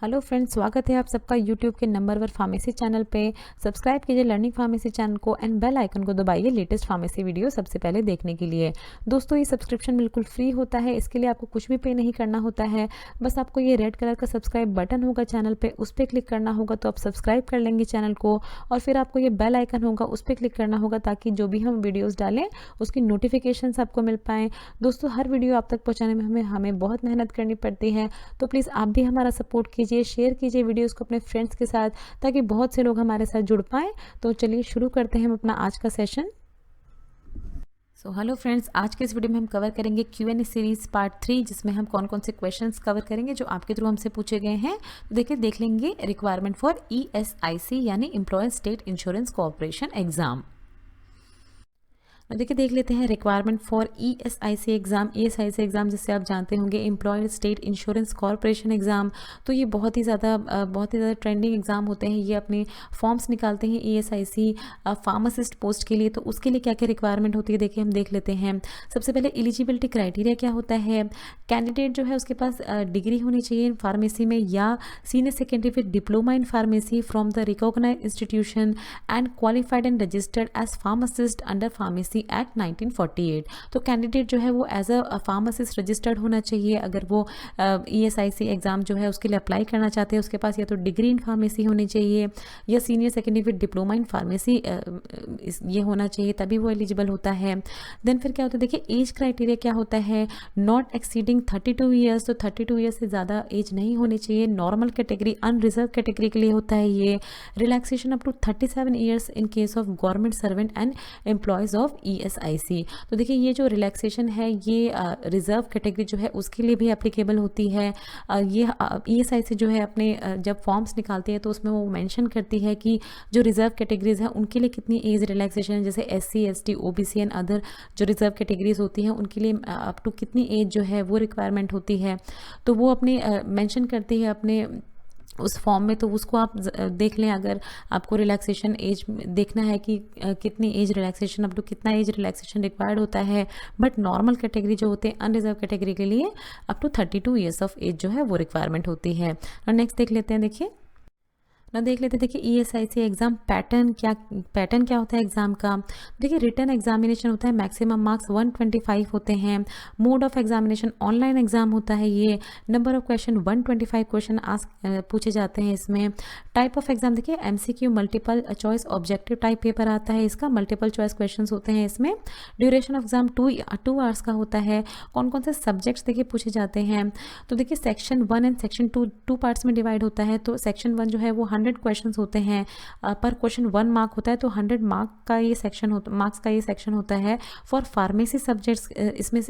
Hello friends, स्वागत है आप सबका यूट्यूब के नंबर 1 फार्मेसी चैनल पे। सब्सक्राइब कीजिए लर्निंग फार्मेसी चैनल को एंड बेल आइकन को दबाइए लेटेस्ट फार्मेसी वीडियो सबसे पहले देखने के लिए। दोस्तों, ये सब्सक्रिप्शन बिल्कुल फ्री होता है, इसके लिए आपको कुछ भी पे नहीं करना होता है। बस आपको ये रेड कलर का सब्सक्राइब बटन होगा चैनल पे, उस पर क्लिक करना होगा तो आप सब्सक्राइब कर लेंगे चैनल को। और फिर आपको ये बेल आइकन होगा, उस पर क्लिक करना होगा ताकि जो भी हम वीडियोज़ डालें उसकी नोटिफिकेशन आपको मिल पाएँ। दोस्तों, हर वीडियो आप तक पहुँचाने में हमें बहुत मेहनत करनी पड़ती है, तो प्लीज़ आप भी हमारा सपोर्ट कीजिए, शेयर कीजिए वीडियोस को अपने फ्रेंड्स के साथ ताकि बहुत से लोग हमारे साथ जुड़ पाएँ। तो चलिए शुरू करते हैं हम अपना आज का सेशन। हेलो फ्रेंड्स, आज के इस वीडियो में हम कवर करेंगे Q&A सीरीज पार्ट 3, जिसमें हम कौन कौन से क्वेश्चंस कवर करेंगे जो आपके थ्रू हमसे पूछे गए हैं। तो देखिए, देख लेंगे रिक्वायरमेंट फॉर ESIC यानी employ state insurance corporation exam. देखिए, देख लेते हैं requirement for ESIC exam. ESIC exam जिससे आप जानते होंगे employed state insurance corporation exam. तो ये बहुत ही ज़्यादा ट्रेंडिंग एग्ज़ाम होते हैं। ये अपने फॉर्म्स निकालते हैं ESIC फार्मासिस्ट पोस्ट के लिए। तो उसके लिए क्या क्या रिक्वायरमेंट होती है, देखिए हम देख लेते हैं। सबसे पहले एलिजिबिलिटी क्राइटेरिया क्या होता है। कैंडिडेट जो है उसके पास डिग्री होनी चाहिए फार्मेसी में या senior secondary with diploma in pharmacy from the recognised institution and qualified and registered as pharmacist under pharmacy act 1948। तो कैंडिडेट जो है वो एज अ फार्मासिस्ट रजिस्टर्ड होना चाहिए। अगर वो ESIC एग्ज़ाम जो है उसके लिए अप्लाई करना चाहते हैं, उसके पास या तो डिग्री इन फार्मेसी होनी चाहिए या senior secondary with diploma in pharmacy ये होना चाहिए, तभी वो एलिजिबल होता है। देन फिर क्या होता है, देखिए एज क्राइटेरिया क्या होता है। नॉट एक्सीडिंग 32 ईयर्स, तो 32 ईयर्स से ज़्यादा एज नहीं होनी चाहिए। नॉर्मल कैटेगरी अनरिजर्व कैटेगरी के लिए होता है ये। Relaxation up to 37 years in case of government servant and employees of ESIC। तो देखिए, ये जो रिलैक्सेशन है ये रिजर्व कैटेगरी जो है उसके लिए भी एप्लीकेबल होती है। ये ESIC जो है अपने जब फॉर्म्स निकालती है तो उसमें वो मेंशन करती है कि जो रिजर्व कैटेगरीज हैं उनके लिए कितनी एज रिलैक्सेशन है। जैसे SC ST OBC and other जो रिजर्व कैटेगरीज होती हैं उनके लिए अप टू कितनी एज जो है वो रिक्वायरमेंट होती है, तो वो अपने मेंशन करती है अपने उस फॉर्म में। तो उसको आप देख लें, अगर आपको रिलैक्सेशन एज देखना है कि कितनी एज रिलैक्सेशन अप टू कितना एज रिलैक्सेशन रिक्वायर्ड होता है। बट नॉर्मल कैटेगरी जो होते हैं अनरिजर्व कैटेगरी के लिए up to 32 years of age जो है वो रिक्वायरमेंट होती है। और नेक्स्ट देख लेते हैं, देखिए ESIC एग्ज़ाम पैटर्न क्या होता है एग्ज़ाम का। देखिए, रिटन एग्जामिनेशन होता है, मैक्सिमम मार्क्स 125 होते हैं। Mode of examination online exam होता है ये। नंबर ऑफ क्वेश्चन 125 क्वेश्चन पूछे जाते हैं इसमें। टाइप ऑफ एग्ज़ाम देखिए MCQ multiple choice objective type paper आता है इसका। मल्टीपल चॉइस क्वेश्चन होते हैं इसमें। ड्यूरेशन ऑफ एग्ज़ाम 2 आवर्स का होता है। कौन कौन से सब्जेक्ट्स देखिए पूछे जाते हैं। तो देखिए, सेक्शन 1 एंड सेक्शन 2 पार्ट्स में डिवाइड होता है। तो सेक्शन 1 जो है वो 100 क्वेश्चंस होते हैं, पर क्वेश्चन 1 मार्क होता है। तो 100 मार्क्स का ये सेक्शन होता है फॉर फार्मेसी सब्जेक्ट्स।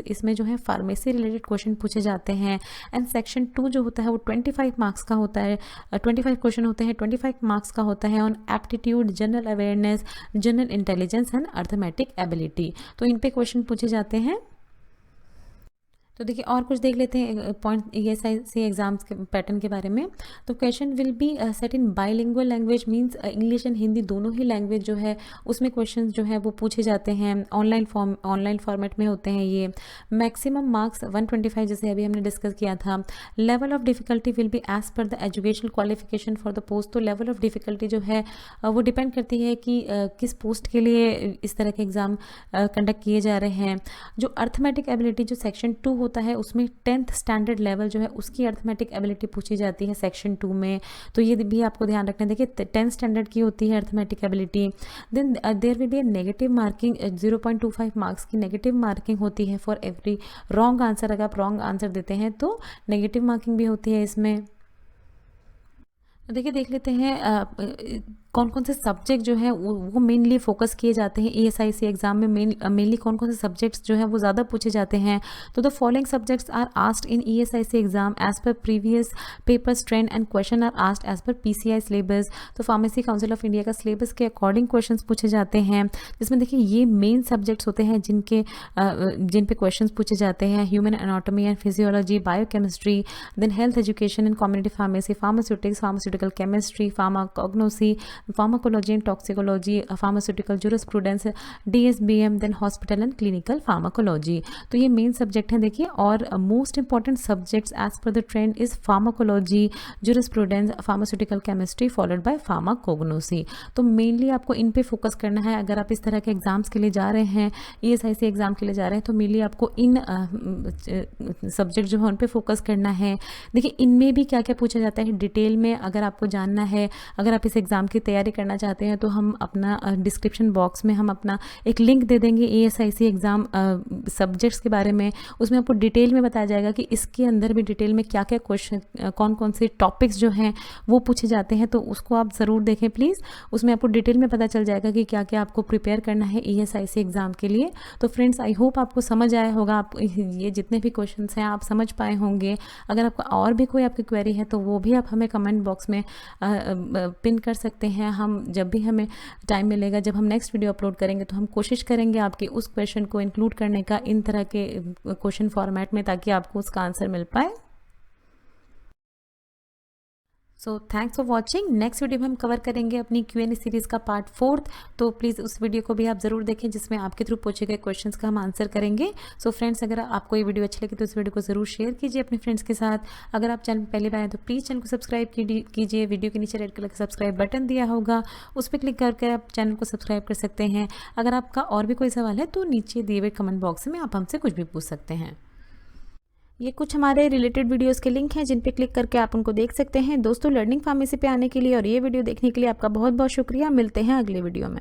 इसमें जो है फार्मेसी रिलेटेड क्वेश्चन पूछे जाते हैं। एंड सेक्शन 2 जो होता है वो 25 मार्क्स का होता है। 25 क्वेश्चन होते हैं, 25 मार्क्स का होता है on aptitude, general awareness, general intelligence and arithmetic ability. तो इन पे क्वेश्चन पूछे जाते हैं। तो देखिए, और कुछ देख लेते हैं पॉइंट ESIC एग्जाम्स के पैटर्न के बारे में। तो question will be set in bilingual language, means English and Hindi दोनों ही लैंग्वेज जो है उसमें क्वेश्चंस जो है वो पूछे जाते हैं। ऑनलाइन फॉर्मेट में होते हैं ये। मैक्सिमम मार्क्स 125 जैसे अभी हमने डिस्कस किया था। Level of difficulty will be as per the educational qualification for the post. तो लेवल ऑफ डिफिकल्टी जो है वो डिपेंड करती है कि किस पोस्ट के लिए इस तरह के एग्ज़ाम कंडक्ट किए जा रहे हैं। जो अर्थमेटिक एबिलिटी जो सेक्शन 2 होता है उसमें 10th स्टैंडर्ड लेवल जो है उसकी अर्थमेटिक एबिलिटी पूछी जाती है सेक्शन 2 में। तो ये भी आपको ध्यान रखना है। देखिए, 10th स्टैंडर्ड की होती है arithmetic ability. Then there will be negative marking, 0.25 marks की नेगेटिव मार्किंग होती है फॉर एवरी रॉन्ग आंसर। अगर आप रॉन्ग आंसर देते हैं तो नेगेटिव मार्किंग भी होती है इसमें। देखिए, देख लेते हैं कौन कौन से सब्जेक्ट जो है वो मेनली फोकस किए जाते हैं ESIC एग्जाम में। मेनली कौन कौन से सब्जेक्ट्स जो है वो ज़्यादा पूछे जाते हैं। तो the following subjects are asked in ESIC exam as per previous papers trend and question are asked as per PCI syllabus. तो फार्मेसी काउंसिल ऑफ इंडिया का सिलेबस के अकॉर्डिंग क्वेश्चन पूछे जाते हैं, जिसमें देखिए ये मेन सब्जेक्ट्स होते हैं जिन पे क्वेश्चन पूछे जाते हैं। Human anatomy and physiology, biochemistry, then health education and community pharmacy, pharmaceutics, pharmaceutical chemistry, pharmacognosy, pharmacology and toxicology, pharmaceutical jurisprudence, DSBM, then hospital and clinical pharmacology. तो ये मेन सब्जेक्ट हैं देखिए। और most important subjects as per the trend is pharmacology, jurisprudence, pharmaceutical chemistry followed by pharmacognosy. तो mainly आपको इन पे focus करना है। अगर आप इस तरह के एग्जाम्स के लिए जा रहे हैं, ESIC एग्ज़ाम के लिए जा रहे हैं, तो मेनली आपको इन सब्जेक्ट जो है उन पे फोकस करना है। देखिए इनमें भी क्या क्या पूछा जाता है डिटेल में अगर आपको जानना है, अगर आप इस एग्ज़ाम की तैयारी करना चाहते हैं, तो हम अपना डिस्क्रिप्शन बॉक्स में हम अपना एक लिंक दे देंगे ESIC एग्ज़ाम सब्जेक्ट्स के बारे में। उसमें आपको डिटेल में बताया जाएगा कि इसके अंदर भी डिटेल में क्या क्या क्वेश्चन, कौन कौन से टॉपिक्स जो हैं वो पूछे जाते हैं। तो उसको आप ज़रूर देखें प्लीज़। उसमें आपको डिटेल में पता चल जाएगा कि क्या क्या आपको प्रिपेयर करना है ESIC एग्ज़ाम के लिए। तो फ्रेंड्स आई होप आपको समझ आया होगा, आप ये जितने भी क्वेश्चंस हैं आप समझ पाए होंगे। अगर आपका और भी कोई आपकी क्वेरी है तो वो भी आप हमें कमेंट बॉक्स में पिन कर सकते हैं। हम जब भी हमें टाइम मिलेगा, जब हम नेक्स्ट वीडियो अपलोड करेंगे, तो हम कोशिश करेंगे आपके उस क्वेश्चन को इंक्लूड करने का इन तरह के क्वेश्चन फॉर्मेट में, ताकि आपको उसका आंसर मिल पाए। So thanks for watching. Next video में हम कवर करेंगे अपनी Q&A सीरीज़ का पार्ट 4। तो प्लीज़ उस वीडियो को भी आप ज़रूर देखें, जिसमें आपके थ्रू पूछे गए क्वेश्चंस का हम आंसर करेंगे। सो फ्रेंड्स, अगर आपको ये वीडियो अच्छी लगी तो इस वीडियो को ज़रूर शेयर कीजिए अपने फ्रेंड्स के साथ। अगर आप चैनल पहली बार आए तो प्लीज़ चैनल को सब्सक्राइब कीजिए। वीडियो के नीचे रेड कलर का सब्सक्राइब बटन दिया होगा, उस पर क्लिक करके आप चैनल को सब्सक्राइब कर सकते हैं। अगर आपका और भी कोई सवाल है तो नीचे दिए हुए कमेंट बॉक्स में आप हमसे कुछ भी पूछ सकते हैं। ये कुछ हमारे रिलेटेड वीडियोस के लिंक हैं जिन पे क्लिक करके आप उनको देख सकते हैं। दोस्तों, लर्निंग फार्मेसी पे आने के लिए और ये वीडियो देखने के लिए आपका बहुत बहुत शुक्रिया। मिलते हैं अगले वीडियो में।